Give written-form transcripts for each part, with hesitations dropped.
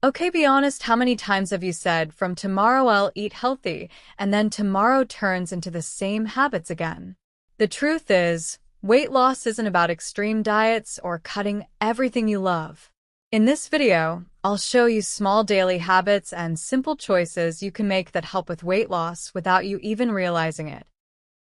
Okay, be honest, how many times have you said, from tomorrow I'll eat healthy, and then tomorrow turns into the same habits again? The truth is, weight loss isn't about extreme diets or cutting everything you love. In this video, I'll show you small daily habits and simple choices you can make that help with weight loss without you even realizing it.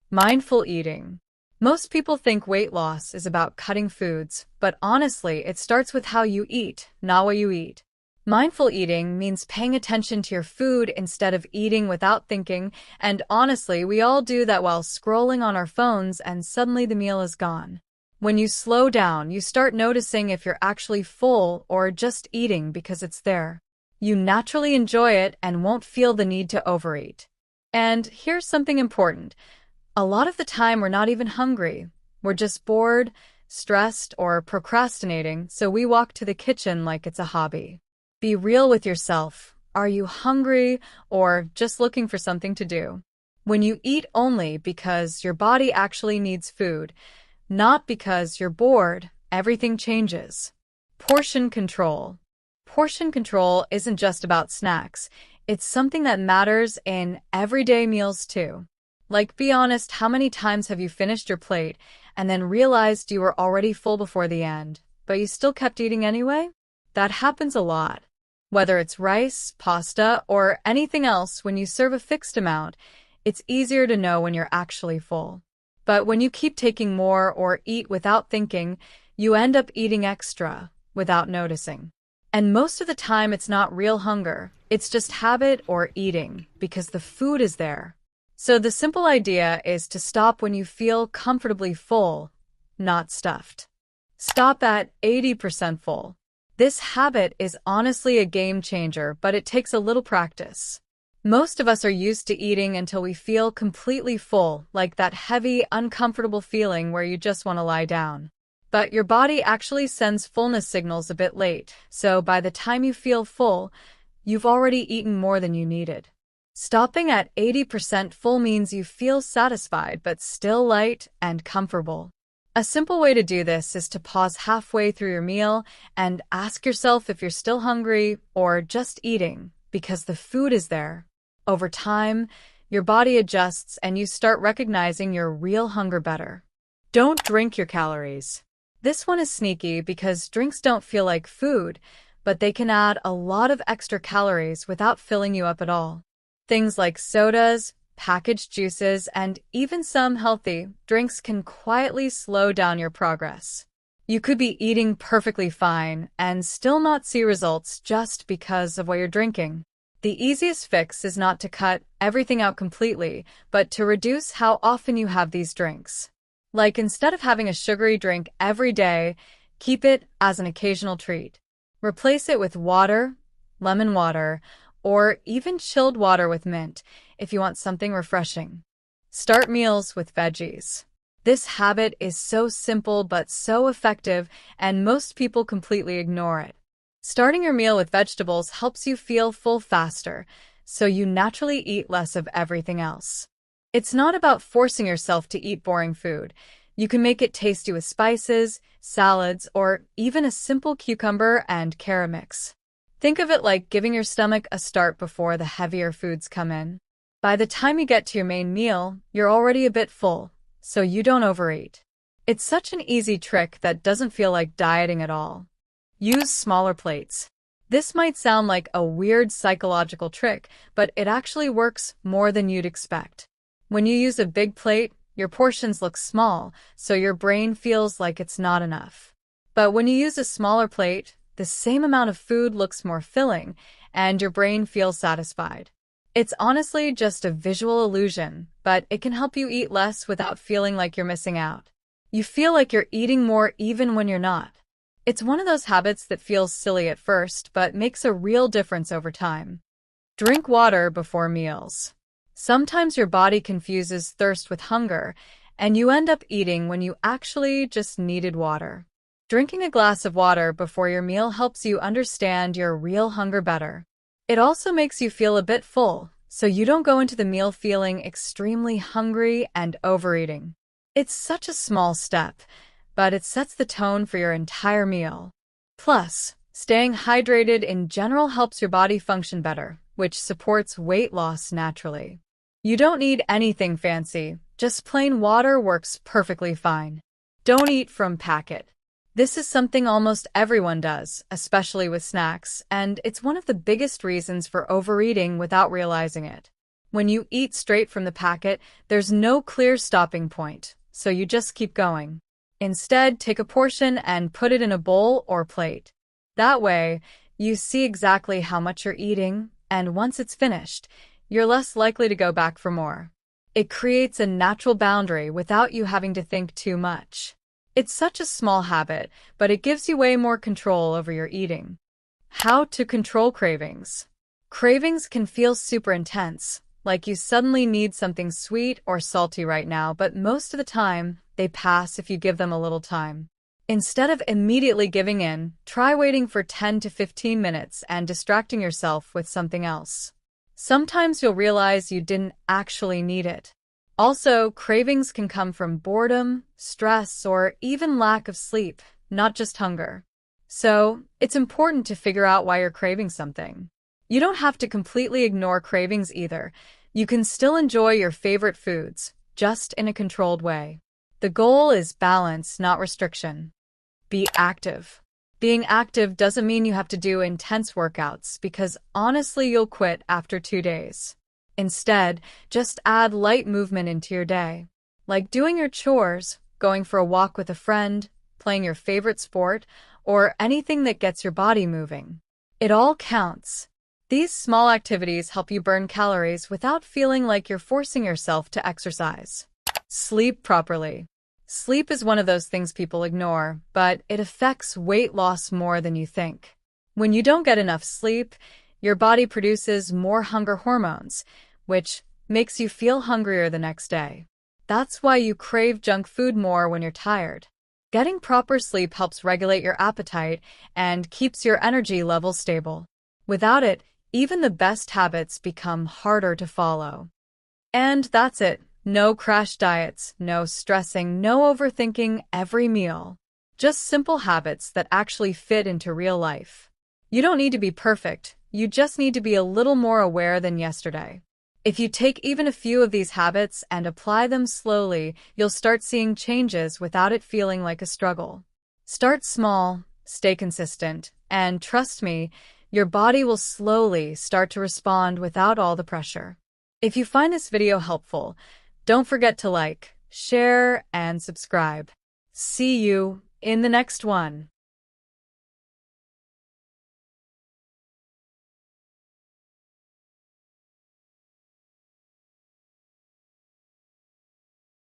Mindful eating. Most people think weight loss is about cutting foods, but honestly, it starts with how you eat, not what you eat. Mindful eating means paying attention to your food instead of eating without thinking, and honestly, we all do that while scrolling on our phones and suddenly the meal is gone. When you slow down, you start noticing if you're actually full or just eating because it's there. You naturally enjoy it and won't feel the need to overeat. And here's something important. A lot of the time, we're not even hungry. We're just bored, stressed, or procrastinating, so we walk to the kitchen like it's a hobby. Be real with yourself. Are you hungry or just looking for something to do? When you eat only because your body actually needs food, not because you're bored, everything changes. Portion control. Portion control isn't just about snacks. It's something that matters in everyday meals too. Like, be honest, how many times have you finished your plate and then realized you were already full before the end, but you still kept eating anyway? That happens a lot. Whether it's rice, pasta, or anything else, when you serve a fixed amount, it's easier to know when you're actually full. But when you keep taking more or eat without thinking, you end up eating extra without noticing. And most of the time, it's not real hunger. It's just habit or eating because the food is there. So the simple idea is to stop when you feel comfortably full, not stuffed. Stop at 80% full. This habit is honestly a game changer, but it takes a little practice. Most of us are used to eating until we feel completely full, like that heavy, uncomfortable feeling where you just want to lie down. But your body actually sends fullness signals a bit late, so by the time you feel full, you've already eaten more than you needed. Stopping at 80% full means you feel satisfied but still light and comfortable. A simple way to do this is to pause halfway through your meal and ask yourself if you're still hungry or just eating because the food is there. Over time, your body adjusts and you start recognizing your real hunger better. Don't drink your calories. This one is sneaky because drinks don't feel like food, but they can add a lot of extra calories without filling you up at all. Things like sodas, packaged juices, and even some healthy drinks can quietly slow down your progress. You could be eating perfectly fine and still not see results just because of what you're drinking. The easiest fix is not to cut everything out completely, but to reduce how often you have these drinks. Like, instead of having a sugary drink every day, keep it as an occasional treat. Replace it with water, lemon water, or even chilled water with mint if you want something refreshing. Start meals with veggies. This habit is so simple but so effective, and most people completely ignore it. Starting your meal with vegetables helps you feel full faster, so you naturally eat less of everything else. It's not about forcing yourself to eat boring food. You can make it tasty with spices, salads, or even a simple cucumber and carrot mix. Think of it like giving your stomach a start before the heavier foods come in. By the time you get to your main meal, you're already a bit full, so you don't overeat. It's such an easy trick that doesn't feel like dieting at all. Use smaller plates. This might sound like a weird psychological trick, but it actually works more than you'd expect. When you use a big plate, your portions look small, so your brain feels like it's not enough. But when you use a smaller plate, the same amount of food looks more filling, and your brain feels satisfied. It's honestly just a visual illusion, but it can help you eat less without feeling like you're missing out. You feel like you're eating more even when you're not. It's one of those habits that feels silly at first, but makes a real difference over time. Drink water before meals. Sometimes your body confuses thirst with hunger, and you end up eating when you actually just needed water. Drinking a glass of water before your meal helps you understand your real hunger better. It also makes you feel a bit full, so you don't go into the meal feeling extremely hungry and overeating. It's such a small step, but it sets the tone for your entire meal. Plus, Staying hydrated in general helps your body function better, which supports weight loss naturally. You don't need anything fancy, just plain water works perfectly fine. Don't eat from packet. This is something almost everyone does, especially with snacks, and it's one of the biggest reasons for overeating without realizing it. When you eat straight from the packet, there's no clear stopping point, so you just keep going. Instead, take a portion and put it in a bowl or plate. That way, you see exactly how much you're eating, and once it's finished, you're less likely to go back for more. It creates a natural boundary without you having to think too much. It's such a small habit, but it gives you way more control over your eating. How to control cravings. Cravings can feel super intense, like you suddenly need something sweet or salty right now, but most of the time, they pass if you give them a little time. Instead of immediately giving in, try waiting for 10 to 15 minutes and distracting yourself with something else. Sometimes you'll realize you didn't actually need it. Also, cravings can come from boredom, stress, or even lack of sleep, not just hunger. So, it's important to figure out why you're craving something. You don't have to completely ignore cravings either. You can still enjoy your favorite foods, just in a controlled way. The goal is balance, not restriction. Be active. Being active doesn't mean you have to do intense workouts, because honestly you'll quit after 2 days. Instead, just add light movement into your day, like doing your chores, going for a walk with a friend, playing your favorite sport, or anything that gets your body moving. It all counts. These small activities help you burn calories without feeling like you're forcing yourself to exercise. Sleep properly. Sleep is one of those things people ignore, but it affects weight loss more than you think. When you don't get enough sleep, your body produces more hunger hormones, which makes you feel hungrier the next day. That's why you crave junk food more when you're tired. Getting proper sleep helps regulate your appetite and keeps your energy level stable. Without it, even the best habits become harder to follow. And that's it. No crash diets, no stressing, no overthinking every meal. Just simple habits that actually fit into real life. You don't need to be perfect, you just need to be a little more aware than yesterday. If you take even a few of these habits and apply them slowly, you'll start seeing changes without it feeling like a struggle. Start small, stay consistent, and trust me, your body will slowly start to respond without all the pressure. If you find this video helpful, don't forget to like, share, and subscribe. See you in the next one.